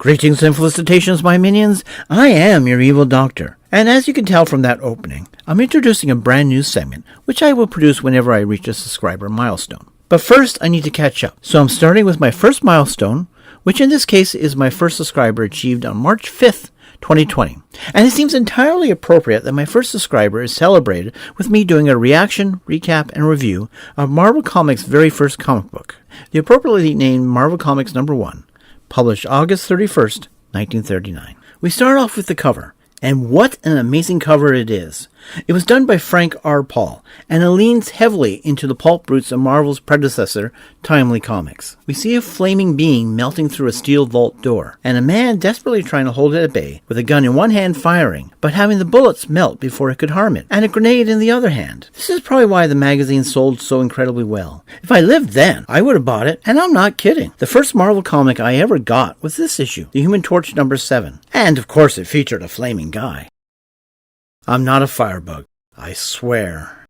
Greetings and felicitations, my minions. I am your evil doctor. And as you can tell from that opening, I'm introducing a brand new segment, which I will produce whenever I reach a subscriber milestone. But first, I need to catch up. So I'm starting with my first milestone, which in this case is my first subscriber achieved on March 5th, 2020. And it seems entirely appropriate that my first subscriber is celebrated with me doing a reaction, recap, and review of Marvel Comics' very first comic book, the appropriately named Marvel Comics number 1, published August 31st, 1939. We start off with the cover, and what an amazing cover it is. It was done by Frank R. Paul, and it leans heavily into the pulp roots of Marvel's predecessor, Timely Comics. We see a flaming being melting through a steel vault door, and a man desperately trying to hold it at bay, with a gun in one hand firing, but having the bullets melt before it could harm it, and a grenade in the other hand. This is probably why the magazine sold so incredibly well. If I lived then, I would have bought it, and I'm not kidding. The first Marvel comic I ever got was this issue, The Human Torch number 7, and of course it featured a flaming guy. I'm not a firebug, I swear.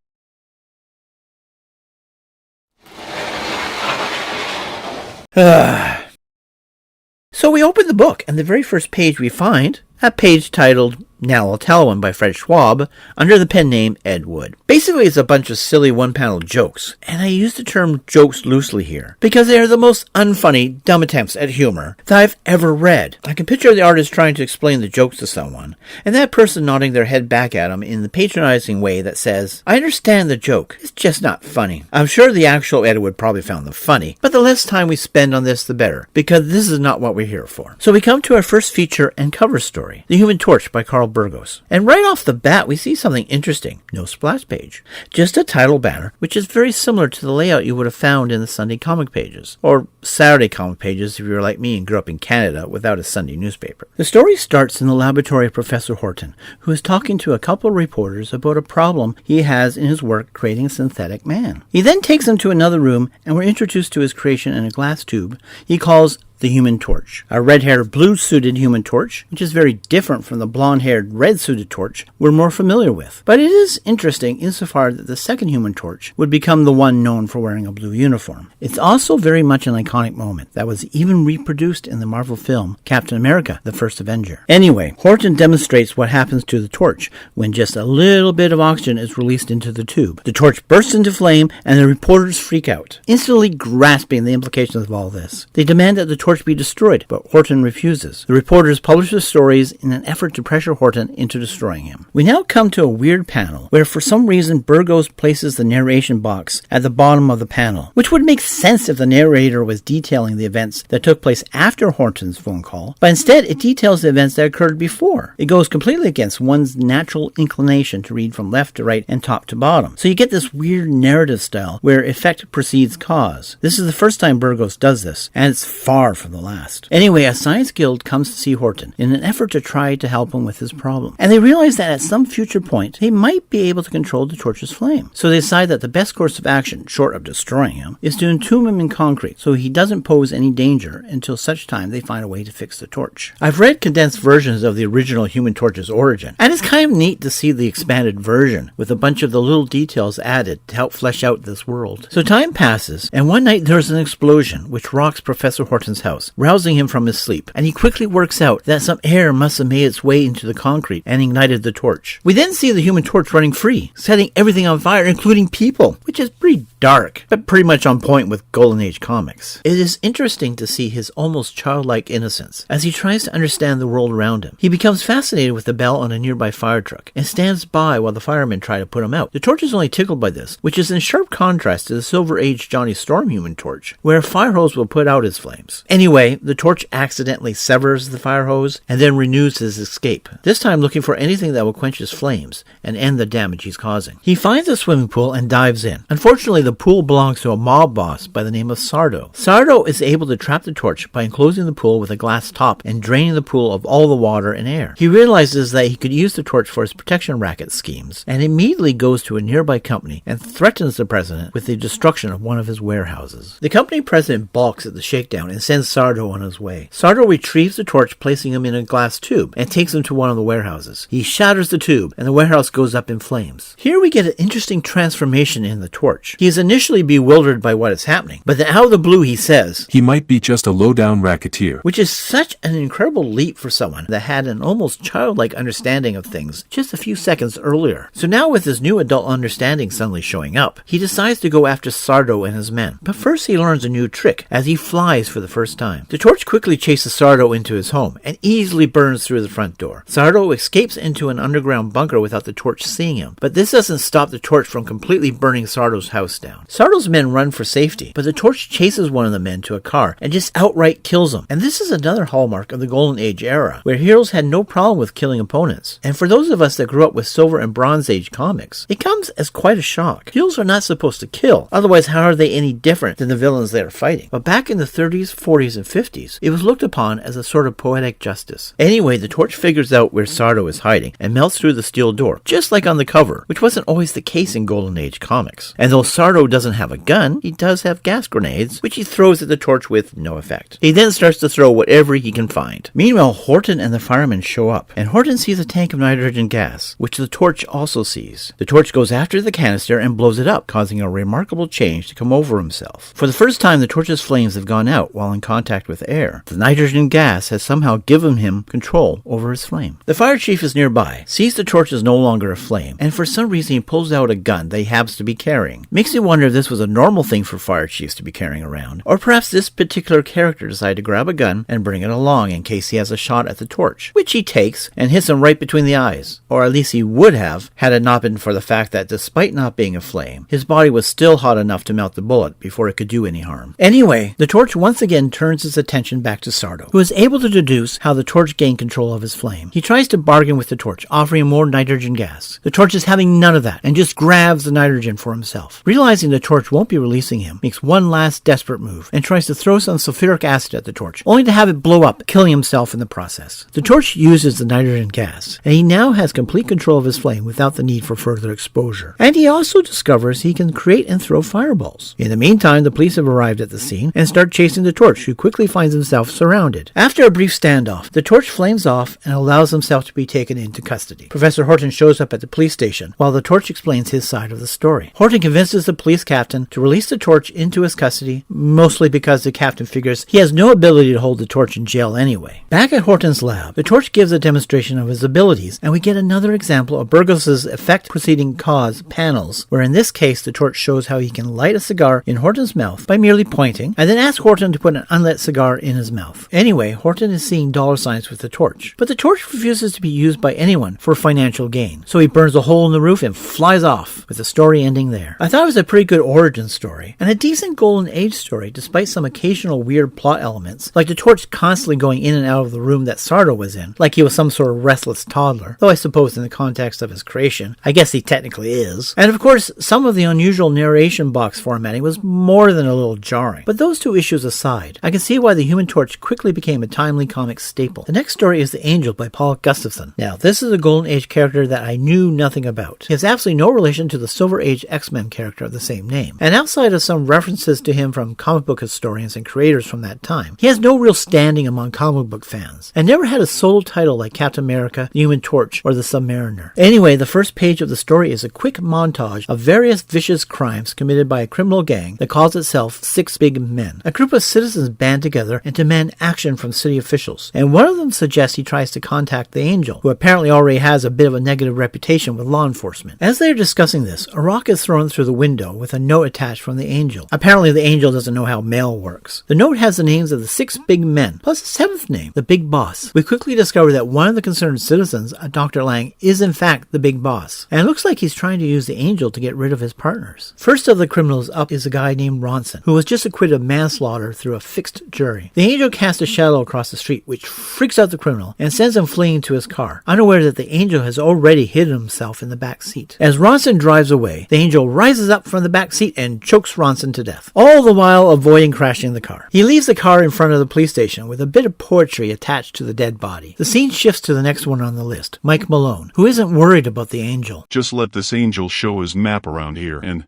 So we open the book, and the very first page we find, a page titled Now I'll Tell One by Fred Schwab, under the pen name Ed Wood. Basically, it's a bunch of silly one-panel jokes, and I use the term jokes loosely here, because they are the most unfunny, dumb attempts at humor that I've ever read. I can picture the artist trying to explain the jokes to someone, and that person nodding their head back at him in the patronizing way that says, I understand the joke, it's just not funny. I'm sure the actual Ed Wood probably found them funny, but the less time we spend on this, the better, because this is not what we're here for. So we come to our first feature and cover story, The Human Torch by Carl Burgos. And right off the bat, we see something interesting. No splash page. Just a title banner, which is very similar to the layout you would have found in the Sunday comic pages, or Saturday comic pages if you were like me and grew up in Canada without a Sunday newspaper. The story starts in the laboratory of Professor Horton, who is talking to a couple of reporters about a problem he has in his work creating a synthetic man. He then takes them to another room, and we're introduced to his creation in a glass tube he calls the Human Torch, a red-haired, blue-suited Human Torch, which is very different from the blonde-haired, red-suited Torch we're more familiar with. But it is interesting insofar that the second Human Torch would become the one known for wearing a blue uniform. It's also very much an iconic moment that was even reproduced in the Marvel film Captain America, the First Avenger. Anyway, Horton demonstrates what happens to the torch when just a little bit of oxygen is released into the tube. The torch bursts into flame, and the reporters freak out, instantly grasping the implications of all this. They demand that the torch be destroyed, but Horton refuses. The reporters publish the stories in an effort to pressure Horton into destroying him. We now come to a weird panel where for some reason Burgos places the narration box at the bottom of the panel, which would make sense if the narrator was detailing the events that took place after Horton's phone call, but instead it details the events that occurred before. It goes completely against one's natural inclination to read from left to right and top to bottom. So you get this weird narrative style where effect precedes cause. This is the first time Burgos does this, and it's far from the last. Anyway, a science guild comes to see Horton in an effort to try to help him with his problem. And they realize that at some future point, they might be able to control the torch's flame. So they decide that the best course of action, short of destroying him, is to entomb him in concrete so he doesn't pose any danger until such time they find a way to fix the torch. I've read condensed versions of the original Human Torch's origin, and it's kind of neat to see the expanded version with a bunch of the little details added to help flesh out this world. So time passes, and one night there's an explosion which rocks Professor Horton's house, rousing him from his sleep, and he quickly works out that some air must have made its way into the concrete and ignited the torch. We then see the Human Torch running free, setting everything on fire, including people, which is pretty dark, but pretty much on point with Golden Age comics. It is interesting to see his almost childlike innocence as he tries to understand the world around him. He becomes fascinated with the bell on a nearby fire truck and stands by while the firemen try to put him out. The torch is only tickled by this, which is in sharp contrast to the Silver Age Johnny Storm Human Torch, where a fire hose will put out his flames. Anyway, the torch accidentally severs the fire hose and then renews his escape, this time looking for anything that will quench his flames and end the damage he's causing. He finds a swimming pool and dives in. Unfortunately, the pool belongs to a mob boss by the name of Sardo. Sardo is able to trap the torch by enclosing the pool with a glass top and draining the pool of all the water and air. He realizes that he could use the torch for his protection racket schemes and immediately goes to a nearby company and threatens the president with the destruction of one of his warehouses. The company president balks at the shakedown and sends sends Sardo on his way. Sardo retrieves the torch, placing him in a glass tube, and takes him to one of the warehouses. He shatters the tube, and the warehouse goes up in flames. Here we get an interesting transformation in the torch. He is initially bewildered by what is happening, but then out of the blue he says, "He might be just a low-down racketeer," which is such an incredible leap for someone that had an almost childlike understanding of things just a few seconds earlier. So now with his new adult understanding suddenly showing up, he decides to go after Sardo and his men. But first he learns a new trick as he flies for the first time. The torch quickly chases Sardo into his home and easily burns through the front door. Sardo escapes into an underground bunker without the torch seeing him, but this doesn't stop the torch from completely burning Sardo's house down. Sardo's men run for safety, but the torch chases one of the men to a car and just outright kills him. And this is another hallmark of the Golden Age era, where heroes had no problem with killing opponents. And for those of us that grew up with Silver and Bronze Age comics, it comes as quite a shock. Heroes are not supposed to kill, otherwise how are they any different than the villains they are fighting? But back in the 30s, 40s, and 50s, it was looked upon as a sort of poetic justice. Anyway, the torch figures out where Sardo is hiding and melts through the steel door, just like on the cover, which wasn't always the case in Golden Age comics. And though Sardo doesn't have a gun, he does have gas grenades, which he throws at the torch with no effect. He then starts to throw whatever he can find. Meanwhile, Horton and the firemen show up, and Horton sees a tank of nitrogen gas, which the torch also sees. The torch goes after the canister and blows it up, causing a remarkable change to come over himself. For the first time, the torch's flames have gone out while in contact with air. The nitrogen gas has somehow given him control over his flame. The fire chief is nearby, sees the torch is no longer aflame, and for some reason he pulls out a gun that he happens to be carrying. Makes me wonder if this was a normal thing for fire chiefs to be carrying around, or perhaps this particular character decided to grab a gun and bring it along in case he has a shot at the torch, which he takes and hits him right between the eyes. Or at least he would have, had it not been for the fact that despite not being aflame, his body was still hot enough to melt the bullet before it could do any harm. Anyway, the torch once again turns its attention back to Sardo, who is able to deduce how the torch gained control of his flame. He tries to bargain with the torch, offering him more nitrogen gas. The torch is having none of that, and just grabs the nitrogen for himself. Realizing the torch won't be releasing him, makes one last desperate move, and tries to throw some sulfuric acid at the torch, only to have it blow up, killing himself in the process. The torch uses the nitrogen gas, and he now has complete control of his flame without the need for further exposure. And he also discovers he can create and throw fireballs. In the meantime, the police have arrived at the scene and start chasing the torch, who quickly finds himself surrounded. After a brief standoff, the torch flames off and allows himself to be taken into custody. Professor Horton shows up at the police station while the torch explains his side of the story. Horton convinces the police captain to release the torch into his custody, mostly because the captain figures he has no ability to hold the torch in jail anyway. Back at Horton's lab, the torch gives a demonstration of his abilities, and we get another example of Burgos's effect preceding cause panels, where in this case the torch shows how he can light a cigar in Horton's mouth by merely pointing, and then ask Horton to put an unlit cigar in his mouth. Anyway, Horton is seeing dollar signs with the torch, but the torch refuses to be used by anyone for financial gain, so he burns a hole in the roof and flies off, with the story ending there. I thought it was a pretty good origin story, and a decent Golden Age story despite some occasional weird plot elements, like the torch constantly going in and out of the room that Sardo was in, like he was some sort of restless toddler, though I suppose in the context of his creation, I guess he technically is. And of course, some of the unusual narration box formatting was more than a little jarring. But those two issues aside, I can see why the Human Torch quickly became a timely comic staple. The next story is The Angel by Paul Gustafson. Now, this is a Golden Age character that I knew nothing about. He has absolutely no relation to the Silver Age X-Men character of the same name, and outside of some references to him from comic book historians and creators from that time, he has no real standing among comic book fans, and never had a solo title like Captain America, the Human Torch, or the Submariner. Anyway, the first page of the story is a quick montage of various vicious crimes committed by a criminal gang that calls itself Six Big Men. A group of citizens band together and demand action from city officials, and one of them suggests he tries to contact the Angel, who apparently already has a bit of a negative reputation with law enforcement. As they are discussing this, a rock is thrown through the window with a note attached from the Angel. Apparently the Angel doesn't know how mail works. The note has the names of the 6 big men, plus a 7th name, the Big Boss. We quickly discover that one of the concerned citizens, Dr. Lang, is in fact the Big Boss, and it looks like he's trying to use the Angel to get rid of his partners. First of the criminals up is a guy named Ronson, who was just acquitted of manslaughter through a fixed jury. The Angel casts a shadow across the street, which freaks out the criminal and sends him fleeing to his car, unaware that the Angel has already hidden himself in the back seat. As Ronson drives away, the Angel rises up from the back seat and chokes Ronson to death, all the while avoiding crashing the car. He leaves the car in front of the police station with a bit of poetry attached to the dead body. The scene shifts to the next one on the list, Mike Malone, who isn't worried about the Angel. Just let this Angel show his map around here, and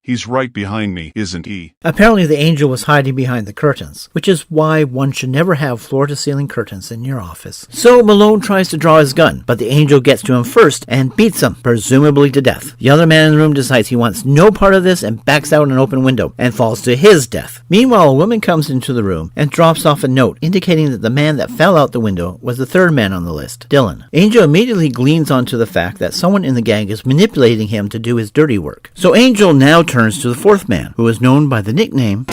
He's right behind me, isn't he? Apparently the angel was hiding behind the curtains, which is why one should never have floor-to-ceiling curtains in your office. So Malone tries to draw his gun, but the angel gets to him first and beats him, presumably to death. The other man in the room decides he wants no part of this and backs out an open window and falls to his death. Meanwhile, a woman comes into the room and drops off a note indicating that the man that fell out the window was the third man on the list, Dylan. Angel immediately gleans onto the fact that someone in the gang is manipulating him to do his dirty work. So Angel now turns to the fourth man, who is known by the nickname.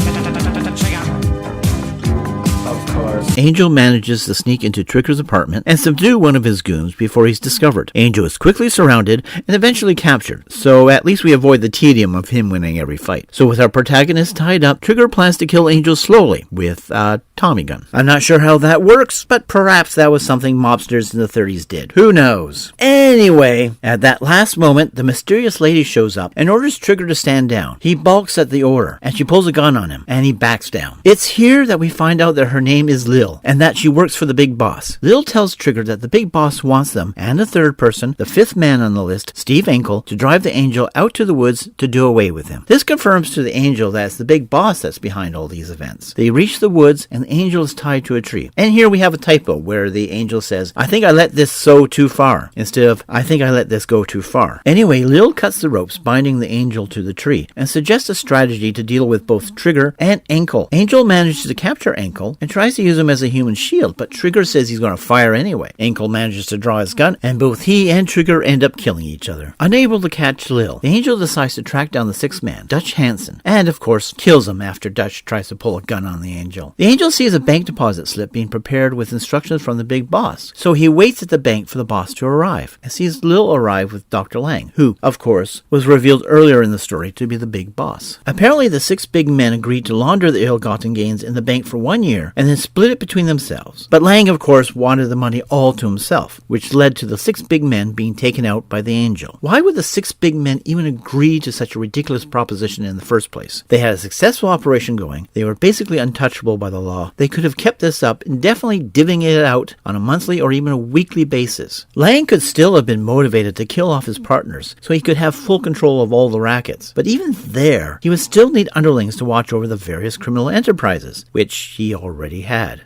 Angel manages to sneak into Trigger's apartment and subdue one of his goons before he's discovered. Angel is quickly surrounded and eventually captured, so at least we avoid the tedium of him winning every fight. So with our protagonist tied up, Trigger plans to kill Angel slowly with a Tommy gun. I'm not sure how that works, but perhaps that was something mobsters in the 30s did. Who knows? Anyway, at that last moment, the mysterious lady shows up and orders Trigger to stand down. He balks at the order, and she pulls a gun on him, and he backs down. It's here that we find out that her name is Lil, and that she works for the big boss. Lil tells Trigger that the big boss wants them, and the third person, the fifth man on the list, Steve Ankle, to drive the angel out to the woods to do away with him. This confirms to the angel that it's the big boss that's behind all these events. They reach the woods, and the angel is tied to a tree. And here we have a typo where the angel says, "I think I let this so too far," instead of, "I think I let this go too far." Anyway, Lil cuts the ropes binding the angel to the tree and suggests a strategy to deal with both Trigger and Ankle. Angel manages to capture Ankle and tries to use him as a human shield, but Trigger says he's going to fire anyway. Ankle manages to draw his gun, and both he and Trigger end up killing each other. Unable to catch Lil, the angel decides to track down the sixth man, Dutch Hansen, and of course kills him after Dutch tries to pull a gun on the angel. The angel sees a bank deposit slip being prepared with instructions from the big boss, so he waits at the bank for the boss to arrive, and sees Lil arrive with Dr. Lang, who, of course, was revealed earlier in the story to be the big boss. Apparently the six big men agreed to launder the ill-gotten gains in the bank for 1 year, and then split it between themselves. But Lang, of course, wanted the money all to himself, which led to the six big men being taken out by the angel. Why would the six big men even agree to such a ridiculous proposition in the first place? They had a successful operation going, they were basically untouchable by the law, they could have kept this up indefinitely, divvying it out on a monthly or even a weekly basis. Lang could still have been motivated to kill off his partners, so he could have full control of all the rackets. But even there, he would still need underlings to watch over the various criminal enterprises, which he already had.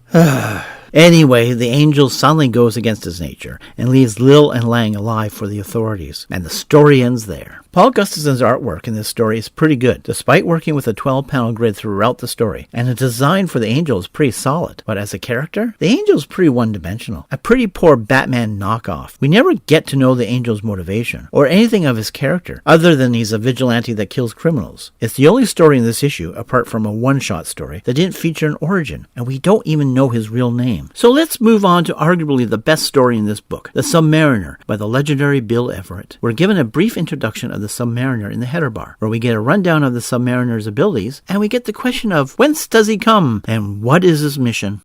Anyway, the angel suddenly goes against his nature and leaves Lil and Lang alive for the authorities, and the story ends there. Paul Gustafson's artwork in this story is pretty good, despite working with a 12-panel grid throughout the story, and the design for the angel is pretty solid. But as a character, the angel is pretty one-dimensional, a pretty poor Batman knockoff. We never get to know the angel's motivation, or anything of his character, other than he's a vigilante that kills criminals. It's the only story in this issue, apart from a one-shot story, that didn't feature an origin, and we don't even know his real name. So let's move on to arguably the best story in this book, The Submariner by the legendary Bill Everett. We're given a brief introduction of the Submariner in the header bar, where we get a rundown of the Submariner's abilities, and we get the question of whence does he come, and what is his mission?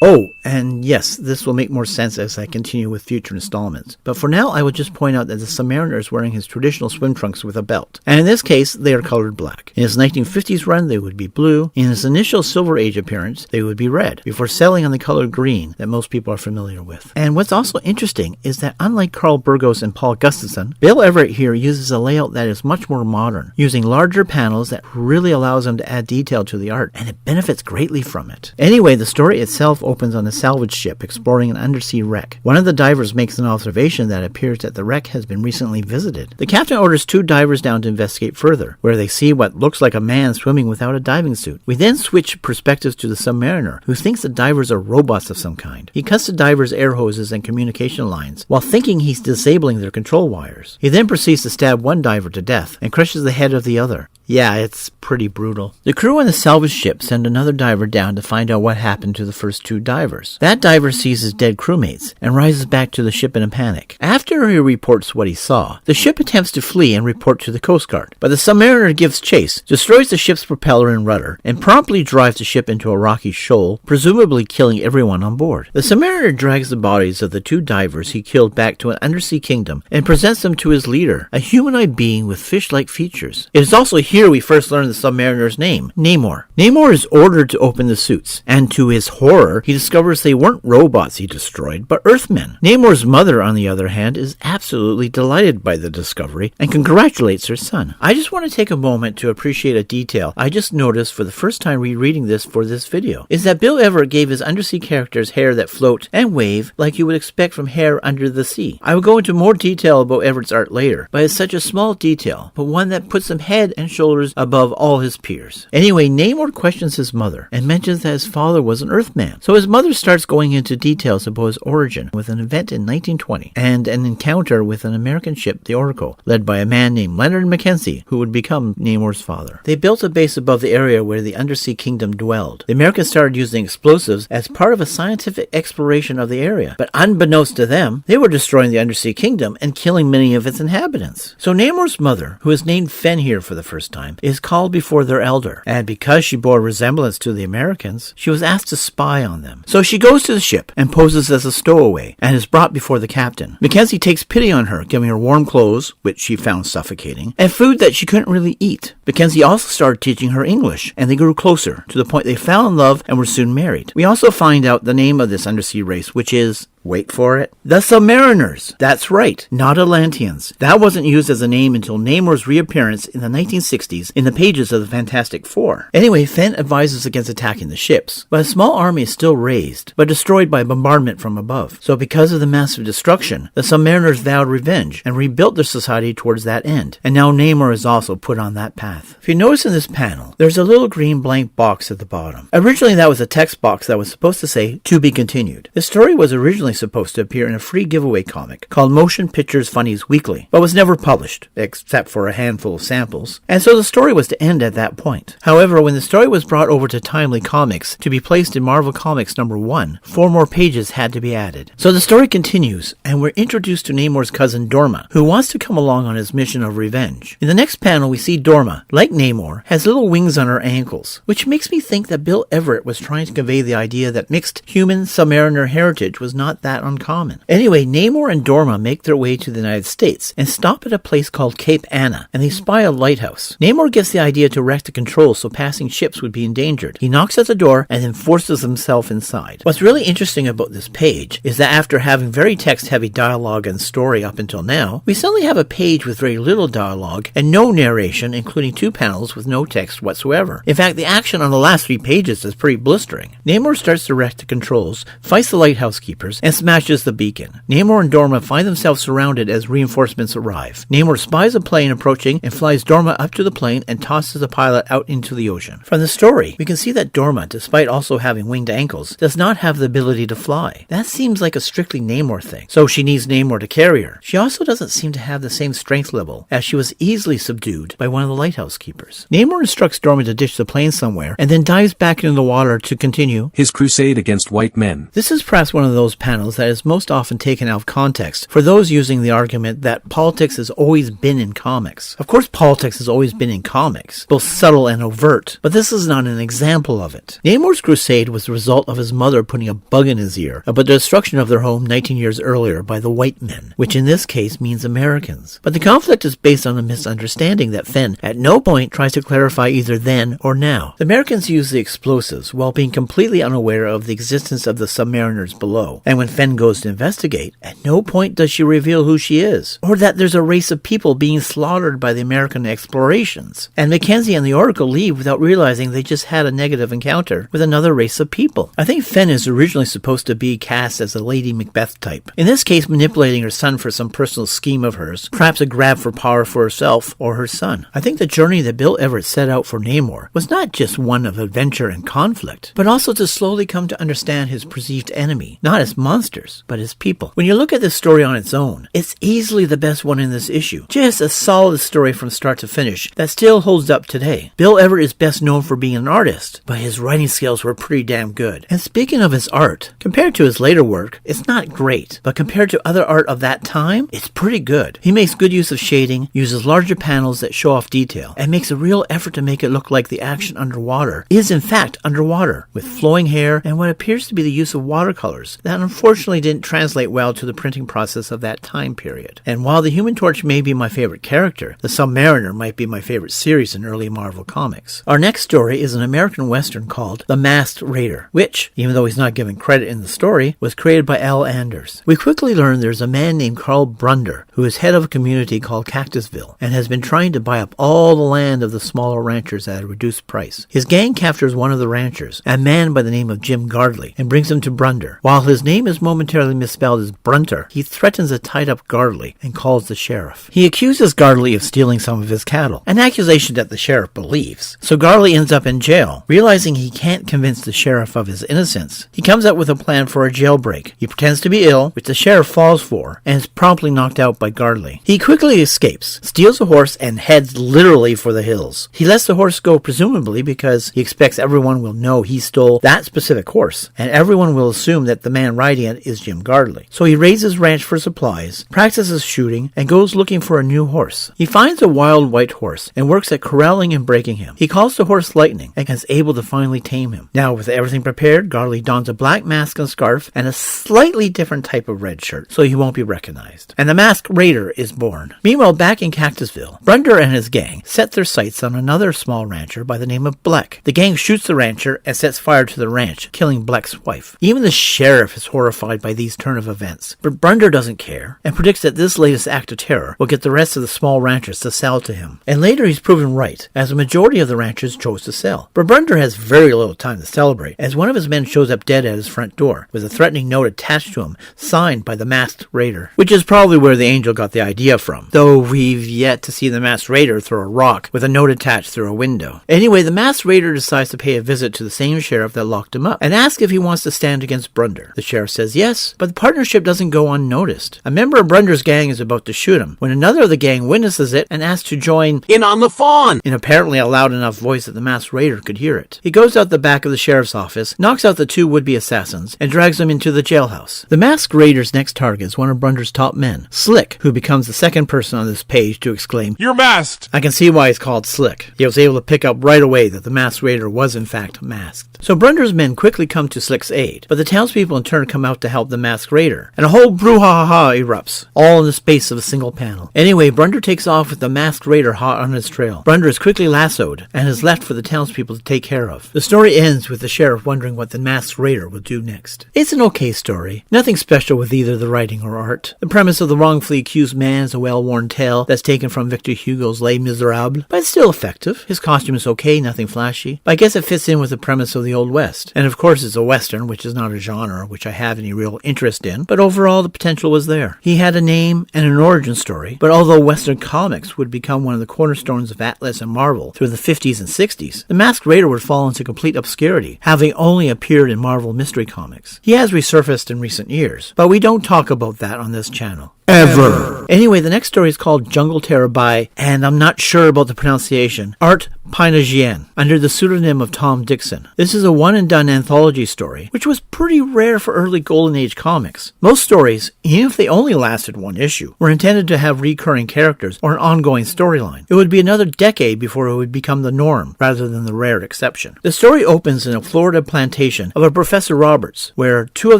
Oh, and yes, this will make more sense as I continue with future installments. But for now, I will just point out that the Submariner is wearing his traditional swim trunks with a belt. And in this case, they are colored black. In his 1950s run, they would be blue. In his initial Silver Age appearance, they would be red, before settling on the color green that most people are familiar with. And what's also interesting is that unlike Carl Burgos and Paul Gustafson, Bill Everett here uses a layout that is much more modern, using larger panels that really allows him to add detail to the art, and it benefits greatly from it. Anyway, the story itself opens on a salvage ship exploring an undersea wreck. One of the divers makes an observation that appears that the wreck has been recently visited. The captain orders two divers down to investigate further, where they see what looks like a man swimming without a diving suit. We then switch perspectives to the Submariner, who thinks the divers are robots of some kind. He cuts the divers' air hoses and communication lines, while thinking he's disabling their control wires. He then proceeds to stab one diver to death, and crushes the head of the other. Yeah, it's pretty brutal. The crew on the salvage ship send another diver down to find out what happened to the first two divers. That diver sees his dead crewmates and rises back to the ship in a panic. After he reports what he saw, the ship attempts to flee and report to the Coast Guard, but the Submariner gives chase, destroys the ship's propeller and rudder, and promptly drives the ship into a rocky shoal, presumably killing everyone on board. The Submariner drags the bodies of the two divers he killed back to an undersea kingdom and presents them to his leader, a humanoid being with fish-like features. It is also here we first learn the submariner's name, Namor. Namor is ordered to open the suits, and to his horror, he discovers they weren't robots he destroyed, but Earthmen. Namor's mother, on the other hand, is absolutely delighted by the discovery and congratulates her son. I just want to take a moment to appreciate a detail I just noticed for the first time rereading this for this video, is that Bill Everett gave his undersea characters hair that float and wave like you would expect from hair under the sea. I will go into more detail about Everett's art later, but it's such a small detail, but one that puts him head and shoulders above all his peers. Anyway, Namor questions his mother and mentions that his father was an Earthman. So his mother starts going into details about his origin with an event in 1920 and an encounter with an American ship, the Oracle, led by a man named Leonard Mackenzie, who would become Namor's father. They built a base above the area where the undersea kingdom dwelled. The Americans started using explosives as part of a scientific exploration of the area, but unbeknownst to them, they were destroying the undersea kingdom and killing many of its inhabitants. So Namor's mother, who is named Fen here for the first time, is called before their elder, and because she bore resemblance to the Americans, she was asked to spy on them. So she goes to the ship and poses as a stowaway and is brought before the captain. Mackenzie takes pity on her, giving her warm clothes, which she found suffocating, and food that she couldn't really eat. Mackenzie also started teaching her English, and they grew closer, to the point they fell in love and were soon married. We also find out the name of this undersea race, which is, wait for it, the Submariners. That's right, not Atlanteans. That wasn't used as a name until Namor's reappearance in the 1960s in the pages of the Fantastic Four. Anyway, Fen advises against attacking the ships, but a small army is still raised, but destroyed by bombardment from above. So because of the massive destruction, the Submariners vowed revenge and rebuilt their society towards that end. And now Namor is also put on that path. If you notice in this panel, there's a little green blank box at the bottom. Originally that was a text box that was supposed to say, "To be continued." The story was originally supposed to appear in a free giveaway comic called Motion Pictures Funnies Weekly, but was never published, except for a handful of samples, and so the story was to end at that point. However, when the story was brought over to Timely Comics to be placed in Marvel Comics #1, 4 more pages had to be added. So the story continues, and we're introduced to Namor's cousin Dorma, who wants to come along on his mission of revenge. In the next panel, we see Dorma, like Namor, has little wings on her ankles, which makes me think that Bill Everett was trying to convey the idea that mixed human submariner heritage was not that uncommon. Anyway, Namor and Dorma make their way to the United States and stop at a place called Cape Anna, and they spy a lighthouse. Namor gets the idea to wreck the controls so passing ships would be endangered. He knocks at the door and then forces himself inside. What's really interesting about this page is that after having very text-heavy dialogue and story up until now, we suddenly have a page with very little dialogue and no narration, including 2 panels with no text whatsoever. In fact, the action on the last 3 pages is pretty blistering. Namor starts to wreck the controls, fights the lighthouse keepers, and smashes the beacon. Namor and Dorma find themselves surrounded as reinforcements arrive. Namor spies a plane approaching and flies Dorma up to the plane and tosses the pilot out into the ocean. From the story, we can see that Dorma, despite also having winged ankles, does not have the ability to fly. That seems like a strictly Namor thing, so she needs Namor to carry her. She also doesn't seem to have the same strength level, as she was easily subdued by one of the lighthouse keepers. Namor instructs Dorma to ditch the plane somewhere, and then dives back into the water to continue his crusade against white men. This is perhaps one of those panels that is most often taken out of context for those using the argument that politics has always been in comics. Of course, politics has always been in comics, both subtle and overt, but this is not an example of it. Namor's crusade was the result of his mother putting a bug in his ear about the destruction of their home 19 years earlier by the white men, which in this case means Americans. But the conflict is based on a misunderstanding that Fen at no point tries to clarify either then or now. The Americans use the explosives while being completely unaware of the existence of the submariners below, and when Fen goes to investigate, at no point does she reveal who she is, or that there's a race of people being slaughtered by the American explorations. And Mackenzie and the Oracle leave without realizing they just had a negative encounter with another race of people. I think Fen is originally supposed to be cast as a Lady Macbeth type, in this case manipulating her son for some personal scheme of hers, perhaps a grab for power for herself or her son. I think the journey that Bill Everett set out for Namor was not just one of adventure and conflict, but also to slowly come to understand his perceived enemy, not as monsters, but as people. When you look at this story on its own, it's easily the best one in this issue. Just a solid story from start to finish that still holds up today. Bill Everett is best known for being an artist, but his writing skills were pretty damn good. And speaking of his art, compared to his later work, it's not great, but compared to other art of that time, it's pretty good. He makes good use of shading, uses larger panels that show off detail, and makes a real effort to make it look like the action underwater is in fact underwater, with flowing hair and what appears to be the use of watercolors that unfortunately unfortunately didn't translate well to the printing process of that time period. And while the Human Torch may be my favorite character, the Submariner might be my favorite series in early Marvel Comics. Our next story is an American Western called The Masked Raider, which, even though he's not given credit in the story, was created by L. Anders. We quickly learn there's a man named Carl Brunder who is head of a community called Cactusville and has been trying to buy up all the land of the smaller ranchers at a reduced price. His gang captures one of the ranchers, a man by the name of Jim Gardley, and brings him to Brunder. While his name is momentarily misspelled as Brunter, he threatens a tied-up Gardley and calls the sheriff. He accuses Gardley of stealing some of his cattle, an accusation that the sheriff believes. So Gardley ends up in jail. Realizing he can't convince the sheriff of his innocence, he comes up with a plan for a jailbreak. He pretends to be ill, which the sheriff falls for, and is promptly knocked out by Gardley. He quickly escapes, steals a horse, and heads literally for the hills. He lets the horse go presumably because he expects everyone will know he stole that specific horse, and everyone will assume that the man riding it is Jim Gardley. So he raids his ranch for supplies, practices shooting, and goes looking for a new horse. He finds a wild white horse and works at corralling and breaking him. He calls the horse Lightning and is able to finally tame him. Now, with everything prepared, Gardley dons a black mask and scarf and a slightly different type of red shirt, so he won't be recognized. And the Masked Raider is born. Meanwhile, back in Cactusville, Brunder and his gang set their sights on another small rancher by the name of Bleck. The gang shoots the rancher and sets fire to the ranch, killing Bleck's wife. Even the sheriff is horrified by these turn of events, but Brunder doesn't care and predicts that this latest act of terror will get the rest of the small ranchers to sell to him. And later he's proven right, as a majority of the ranchers chose to sell. But Brunder has very little time to celebrate, as one of his men shows up dead at his front door, with a threatening note attached to him, signed by the Masked Raider, which is probably where the Angel got the idea from, though we've yet to see the Masked Raider throw a rock with a note attached through a window. Anyway, the Masked Raider decides to pay a visit to the same sheriff that locked him up, and asks if he wants to stand against Brunder. The sheriff says yes, but the partnership doesn't go unnoticed. A member of Brunder's gang is about to shoot him, when another of the gang witnesses it and asks to join In on the fawn! in apparently a loud enough voice that the Masked Raider could hear it. He goes out the back of the sheriff's office, knocks out the two would-be assassins, and drags them into the jailhouse. The Masked Raider's next target is one of Brunder's top men, Slick, who becomes the second person on this page to exclaim, You're masked! I can see why he's called Slick. He was able to pick up right away that the Masked Raider was in fact masked. So Brunder's men quickly come to Slick's aid, but the townspeople in turn come out to help the Masked Raider, and a whole brouhaha erupts, all in the space of a single panel. Anyway, Brunder takes off with the Masked Raider hot on his trail. Brunder is quickly lassoed, and is left for the townspeople to take care of. The story ends with the sheriff wondering what the Masked Raider will do next. It's an okay story. Nothing special with either the writing or art. The premise of the wrongfully accused man is a well-worn tale that's taken from Victor Hugo's Les Miserables, but it's still effective. His costume is okay, nothing flashy, but I guess it fits in with the premise of the Old West. And of course it's a Western, which is not a genre which I have any real interest in, but overall the potential was there. He had a name and an origin story, but although Western comics would become one of the cornerstones of Atlas and Marvel through the 50s and 60s, the Masked Raider would fall into complete obscurity, having only appeared in Marvel Mystery Comics. He has resurfaced in recent years, but we don't talk about that on this channel. Ever. Anyway, the next story is called Jungle Terror by, and I'm not sure about the pronunciation, Art Pinajian, under the pseudonym of Tom Dixon. This is a one-and-done anthology story, which was pretty rare for early Golden Age comics. Most stories, even if they only lasted one issue, were intended to have recurring characters or an ongoing storyline. It would be another decade before it would become the norm, rather than the rare exception. The story opens in a Florida plantation of a Professor Roberts, where two of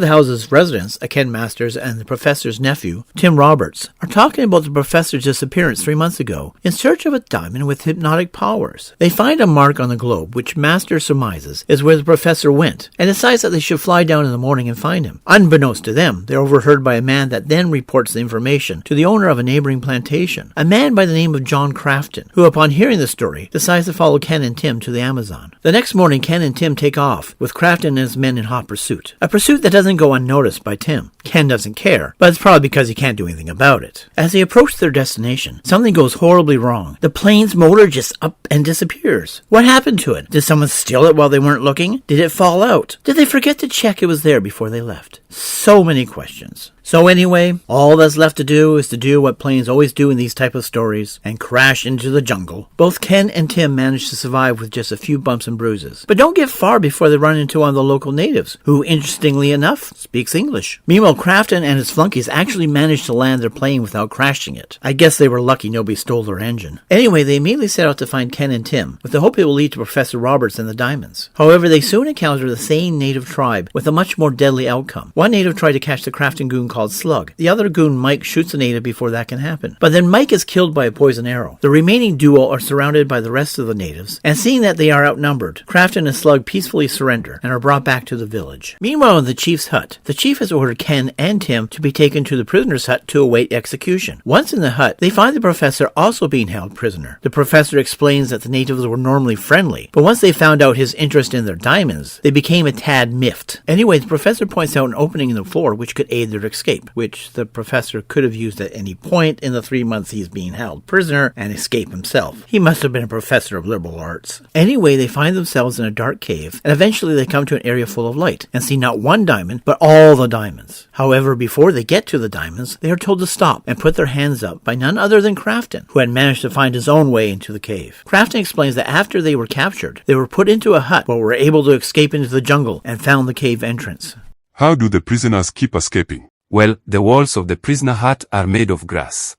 the house's residents, a Ken Masters and the professor's nephew, Tim Roberts, are talking about the professor's disappearance 3 months ago in search of a diamond with hypnotic powers. They find a mark on the globe which Master surmises is where the professor went, and decides that they should fly down in the morning and find him. Unbeknownst to them, they're overheard by a man that then reports the information to the owner of a neighboring plantation, a man by the name of John Crafton, who upon hearing the story decides to follow Ken and Tim to the Amazon. The next morning, Ken and Tim take off, with Crafton and his men in hot pursuit. A pursuit that doesn't go unnoticed by Tim. Ken doesn't care, but it's probably because he can't do anything about it. As they approach their destination, something goes horribly wrong. The plane's motor just up and disappears. What happened to it? Did someone steal it while they weren't looking? Did it fall out? Did they forget to check it was there before they left? So many questions. So anyway, all that's left to do is to do what planes always do in these type of stories and crash into the jungle. Both Ken and Tim manage to survive with just a few bumps and bruises, but don't get far before they run into one of the local natives, who, interestingly enough, speaks English. Meanwhile, Crafton and his flunkies actually managed to land their plane without crashing it. I guess they were lucky nobody stole their engine. Anyway, they immediately set out to find Ken and Tim, with the hope it will lead to Professor Roberts and the diamonds. However, they soon encounter the same native tribe, with a much more deadly outcome. One native tried to catch the Crafton goon called Slug. The other goon, Mike, shoots the native before that can happen. But then Mike is killed by a poison arrow. The remaining duo are surrounded by the rest of the natives, and seeing that they are outnumbered, Crafton and Slug peacefully surrender and are brought back to the village. Meanwhile, in the chief's hut, the chief has ordered Ken and Tim to be taken to the prisoner's hut to await execution. Once in the hut, they find the professor also being held prisoner. The professor explains that the natives were normally friendly, but once they found out his interest in their diamonds, they became a tad miffed. Anyway, the professor points out an opening in the floor which could aid their escape, which the professor could have used at any point in the 3 months he's being held prisoner and escape himself. He must have been a professor of liberal arts. Anyway, they find themselves in a dark cave, and eventually they come to an area full of light and see not one diamond, but all the diamonds. However, before they get to the diamonds, they are told to stop and put their hands up by none other than Crafton, who had managed to find his own way into the cave. Crafton explains that after they were captured, they were put into a hut but were able to escape into the jungle and found the cave entrance. How do the prisoners keep escaping? Well, the walls of the prisoner hut are made of grass.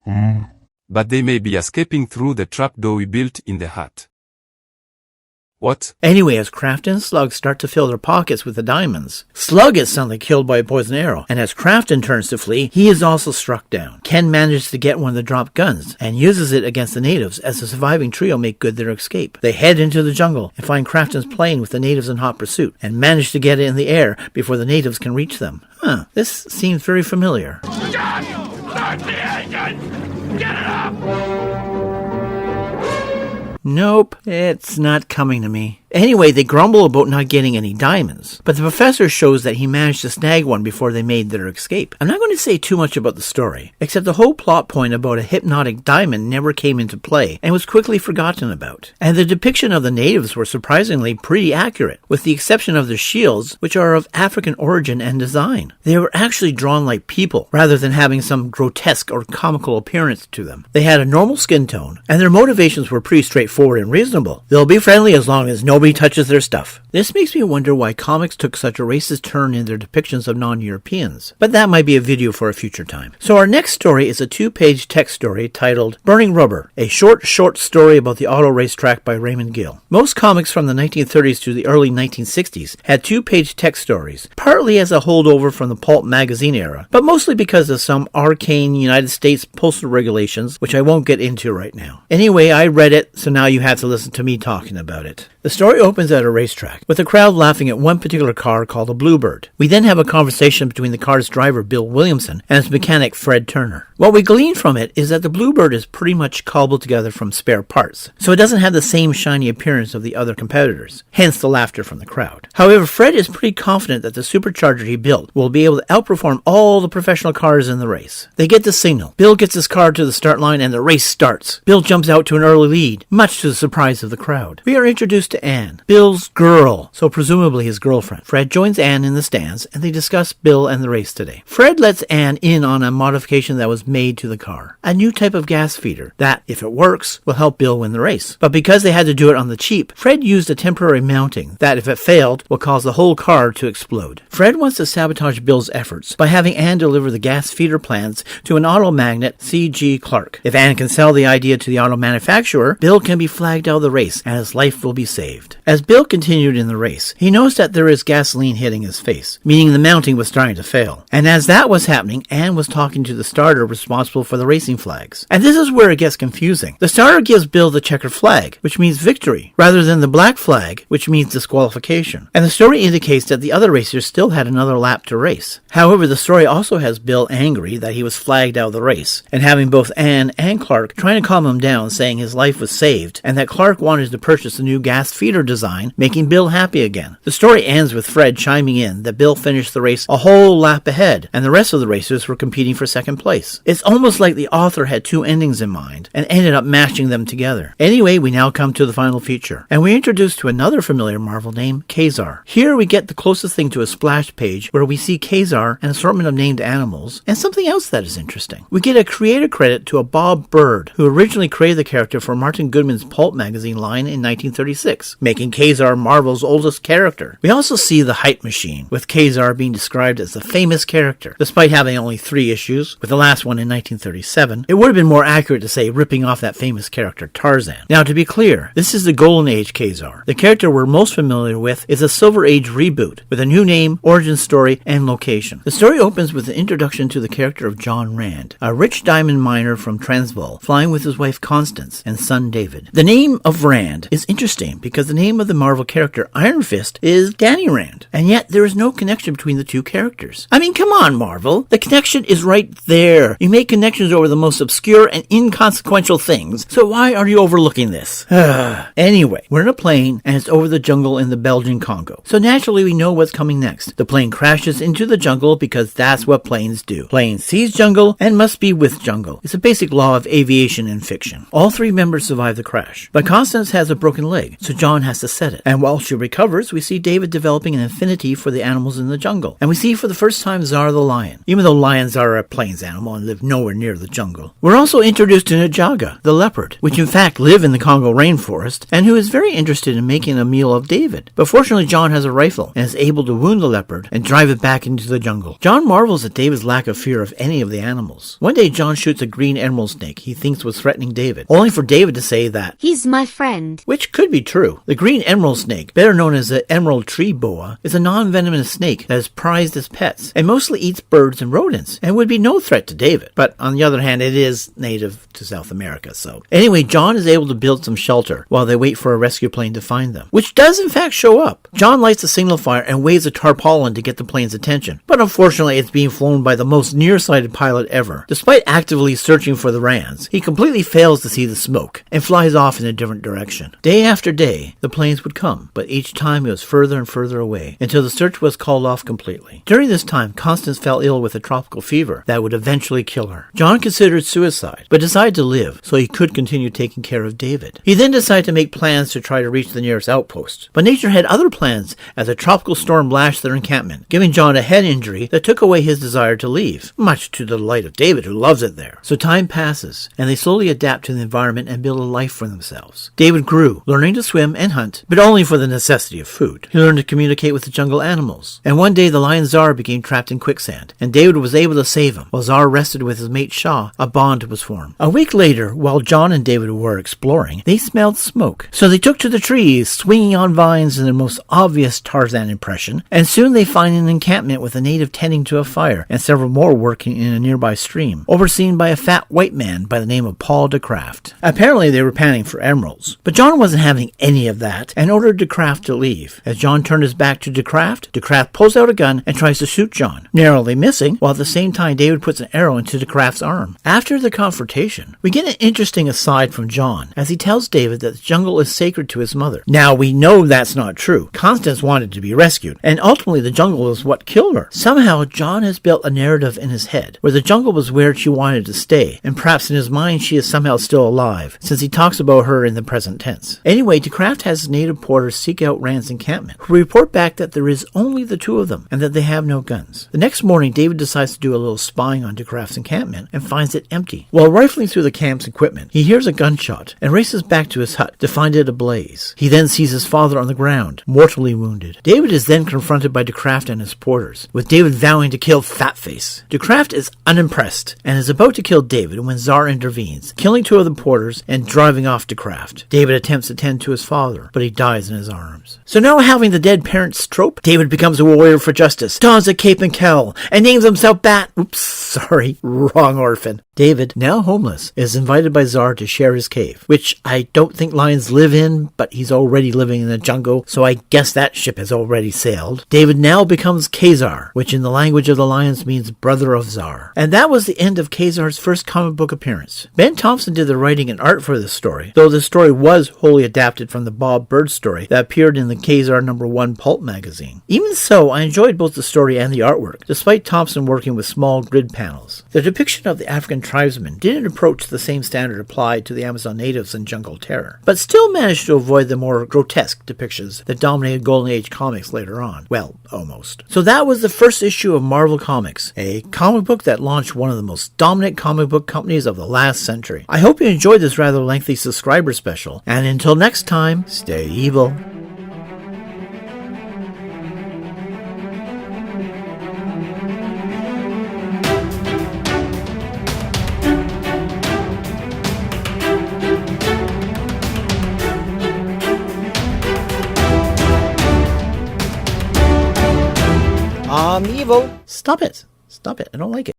But they may be escaping through the trapdoor we built in the hut. What? Anyway, as Crafton and Slug start to fill their pockets with the diamonds, Slug is suddenly killed by a poison arrow, and as Crafton turns to flee, he is also struck down. Ken manages to get one of the dropped guns and uses it against the natives as the surviving trio make good their escape. They head into the jungle and find Crafton's plane with the natives in hot pursuit and manage to get it in the air before the natives can reach them. This seems very familiar. Start the engine! Get it up! Nope, it's not coming to me. Anyway, they grumble about not getting any diamonds, but the professor shows that he managed to snag one before they made their escape. I'm not going to say too much about the story, except the whole plot point about a hypnotic diamond never came into play and was quickly forgotten about. And the depiction of the natives were surprisingly pretty accurate, with the exception of their shields, which are of African origin and design. They were actually drawn like people, rather than having some grotesque or comical appearance to them. They had a normal skin tone, and their motivations were pretty straightforward and reasonable. They'll be friendly as long as nobody touches their stuff. This makes me wonder why comics took such a racist turn in their depictions of non-Europeans, but that might be a video for a future time. So our next story is a 2-page text story titled Burning Rubber, a short story about the auto racetrack by Raymond Gill. Most comics from the 1930s to the early 1960s had 2-page text stories, partly as a holdover from the pulp magazine era, but mostly because of some arcane United States postal regulations, which I won't get into right now. Anyway, I read it, so now you have to listen to me talking about it. The story opens at a racetrack, with the crowd laughing at one particular car called a Bluebird. We then have a conversation between the car's driver, Bill Williamson, and its mechanic, Fred Turner. What we glean from it is that the Bluebird is pretty much cobbled together from spare parts, so it doesn't have the same shiny appearance of the other competitors, hence the laughter from the crowd. However, Fred is pretty confident that the supercharger he built will be able to outperform all the professional cars in the race. They get the signal. Bill gets his car to the start line and the race starts. Bill jumps out to an early lead, much to the surprise of the crowd. We are introduced to Anne, Bill's girl, so presumably his girlfriend. Fred joins Anne in the stands, and they discuss Bill and the race today. Fred lets Anne in on a modification that was made to the car. A new type of gas feeder that, if it works, will help Bill win the race. But because they had to do it on the cheap, Fred used a temporary mounting that, if it failed, will cause the whole car to explode. Fred wants to sabotage Bill's efforts by having Anne deliver the gas feeder plans to an auto magnate, C.G. Clark. If Anne can sell the idea to the auto manufacturer, Bill can be flagged out of the race, and his life will be saved. As Bill continued in the race, he noticed that there is gasoline hitting his face, meaning the mounting was starting to fail. And as that was happening, Anne was talking to the starter responsible for the racing flags. And this is where it gets confusing. The starter gives Bill the checkered flag, which means victory, rather than the black flag, which means disqualification. And the story indicates that the other racers still had another lap to race. However, the story also has Bill angry that he was flagged out of the race, and having both Anne and Clark trying to calm him down, saying his life was saved, and that Clark wanted to purchase a new gas feeder leader design, making Bill happy again. The story ends with Fred chiming in that Bill finished the race a whole lap ahead, and the rest of the racers were competing for second place. It's almost like the author had two endings in mind, and ended up mashing them together. Anyway, we now come to the final feature, and we're introduced to another familiar Marvel name, Ka-Zar. Here we get the closest thing to a splash page where we see Ka-Zar, an assortment of named animals, and something else that is interesting. We get a creator credit to a Bob Bird, who originally created the character for Martin Goodman's Pulp magazine line in 1936, making Ka-Zar Marvel's oldest character. We also see the hype machine, with Ka-Zar being described as the famous character. Despite having only 3 issues, with the last one in 1937, it would have been more accurate to say ripping off that famous character Tarzan. Now, to be clear, this is the Golden Age Ka-Zar. The character we're most familiar with is a Silver Age reboot, with a new name, origin story, and location. The story opens with an introduction to the character of John Rand, a rich diamond miner from Transvaal, flying with his wife Constance and son David. The name of Rand is interesting because the name of the Marvel character Iron Fist is Danny Rand, and yet there is no connection between the two characters. I mean, come on, Marvel. The connection is right there. You make connections over the most obscure and inconsequential things, so why are you overlooking this? Anyway, we're in a plane, and it's over the jungle in the Belgian Congo. So naturally, we know what's coming next. The plane crashes into the jungle because that's what planes do. Plane sees jungle and must be with jungle. It's a basic law of aviation and fiction. All 3 members survive the crash, but Constance has a broken leg, so John has to set it. And while she recovers, we see David developing an affinity for the animals in the jungle. And we see for the first time Zar the lion, even though lions are a plains animal and live nowhere near the jungle. We're also introduced to Najaga, the leopard, which in fact live in the Congo rainforest, and who is very interested in making a meal of David. But fortunately, John has a rifle and is able to wound the leopard and drive it back into the jungle. John marvels at David's lack of fear of any of the animals. One day, John shoots a green emerald snake he thinks was threatening David, only for David to say that he's my friend. Which could be true. The green emerald snake, better known as the emerald tree boa, is a non-venomous snake that is prized as pets and mostly eats birds and rodents and would be no threat to David. But on the other hand, it is native to South America, so. Anyway, John is able to build some shelter while they wait for a rescue plane to find them, which does in fact show up. John lights a signal fire and waves a tarpaulin to get the plane's attention, but unfortunately it's being flown by the most nearsighted pilot ever. Despite actively searching for the Rands, he completely fails to see the smoke and flies off in a different direction. Day after day, the planes would come, but each time it was further and further away, until the search was called off completely. During this time, Constance fell ill with a tropical fever that would eventually kill her. John considered suicide, but decided to live so he could continue taking care of David. He then decided to make plans to try to reach the nearest outpost, but nature had other plans as a tropical storm lashed their encampment, giving John a head injury that took away his desire to leave, much to the delight of David, who loves it there. So time passes, and they slowly adapt to the environment and build a life for themselves. David grew, learning to swim and hunt, but only for the necessity of food. He learned to communicate with the jungle animals, and one day the lion Zar became trapped in quicksand, and David was able to save him. While Zar rested with his mate Shaw, a bond was formed. A week later, while John and David were exploring, they smelled smoke. So they took to the trees, swinging on vines in their most obvious Tarzan impression, and soon they find an encampment with a native tending to a fire, and several more working in a nearby stream, overseen by a fat white man by the name of Paul de Craft. Apparently they were panning for emeralds, but John wasn't having any of that, and ordered de Craft to leave. As John turned his back to de Craft pulls out a gun and tries to shoot John, narrowly missing, while at the same time David puts an arrow into de Craft's arm. After the confrontation, we get an interesting aside from John, as he tells David that the jungle is sacred to his mother. Now, we know that's not true. Constance wanted to be rescued, and ultimately the jungle is what killed her. Somehow, John has built a narrative in his head, where the jungle was where she wanted to stay, and perhaps in his mind she is somehow still alive, since he talks about her in the present tense. Anyway, de Craft has his native porters seek out Rand's encampment, who report back that there is only the 2 of them, and that they have no guns. The next morning, David decides to do a little spying on de Craft's encampment, and finds it empty. While rifling through the camp's equipment, he hears a gunshot, and races back to his hut to find it ablaze. He then sees his father on the ground, mortally wounded. David is then confronted by de Craft and his porters, with David vowing to kill Fatface. De Craft is unimpressed, and is about to kill David when Zar intervenes, killing 2 of the porters and driving off de Craft. David attempts to tend to his father, but he dies in his arms. So now, having the dead parents trope, David becomes a warrior for justice, dons a cape and cowl, and names himself wrong orphan. David, now homeless, is invited by Zar to share his cave, which I don't think lions live in, but he's already living in the jungle, so I guess that ship has already sailed. David now becomes Ka-Zar, which in the language of the lions means brother of Zar. And that was the end of Ka-Zar's first comic book appearance. Ben Thompson did the writing and art for this story, though the story was wholly adapted from the Bob Bird story that appeared in the Ka-Zar #1 pulp magazine. Even so, I enjoyed both the story and the artwork, despite Thompson working with small grid panels. The depiction of the African tribesmen didn't approach the same standard applied to the Amazon natives in Jungle Terror, but still managed to avoid the more grotesque depictions that dominated Golden Age comics later on. Well, almost. So that was the first issue of Marvel Comics, a comic book that launched one of the most dominant comic book companies of the last century. I hope you enjoyed this rather lengthy subscriber special, and until next time, stay evil. I'm evil. Stop it. Stop it. I don't like it.